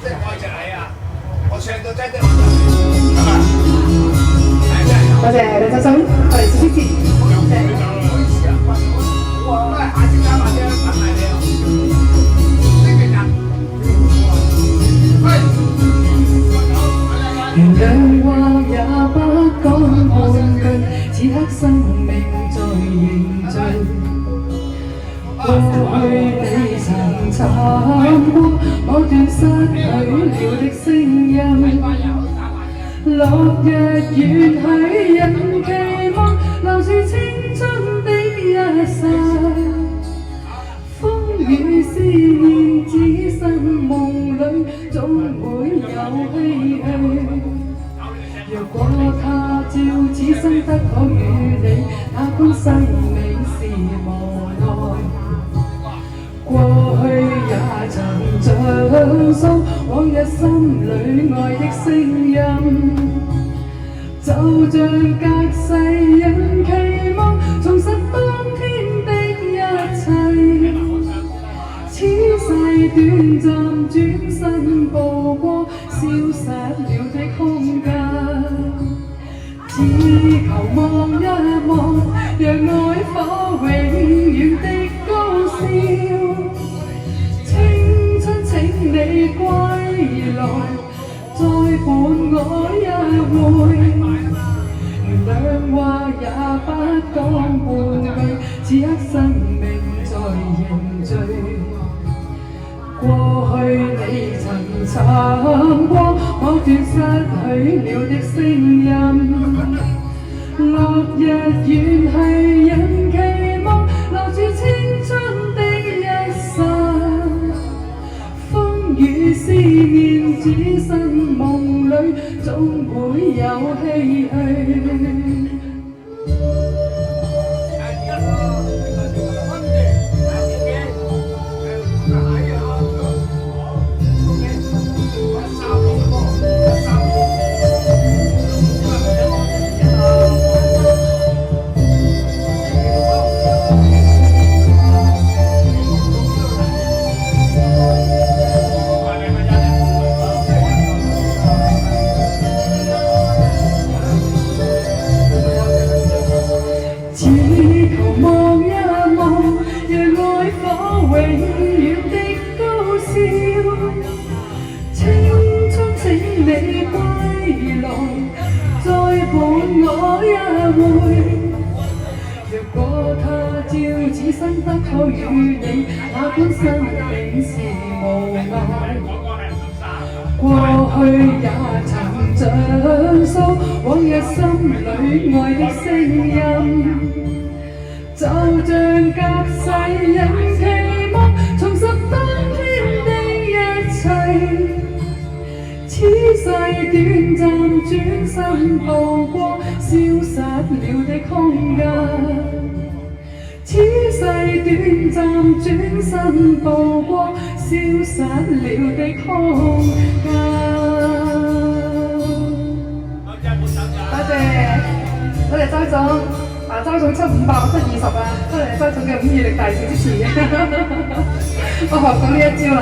即係愛着你啊！我唱到真係係嘛？多謝李周生，我哋支持。唔好意思啊，我都係下次加埋啫，等埋你啊！呢邊人，原諒話也不講半句，此刻生命在凝聚。過去你曾慘過，我斷失去了的聲音。落日遠去，人期望留住青春的一剎。風雨思念，只身夢裏總會有唏噓。若果他朝此生得可與你，那般凄美是無奈。過去也曾像訴往日心裏愛的聲音，就像隔世人期望重拾當天的一切。此世短暫，轉身步過，消失了的空間。只求望一望，讓愛火永遠的高燒。青春請你歸來，再伴我一回。原諒話也不講半句，此刻生命在凝聚。過去你曾慘過，我斷失去了的聲音。落日遠去，人期望留住青春的一剎。風雨思念，只身夢裏總會有唏噓。只求望一望，讓愛火永遠的高燒。青春請你歸來，再伴我一回。若果他朝此生得可與你，那般生命是無涯。過去也曾像訴往日心裏愛的聲音，就像隔世人期望重拾當天的一切。此世短暫，轉身步過，消失了的空間。此世短暫，轉身步過，消失了的空間。多謝周總，周總出500，我出20啊！多謝周總嘅5月力大小支持，我學到呢一招啦。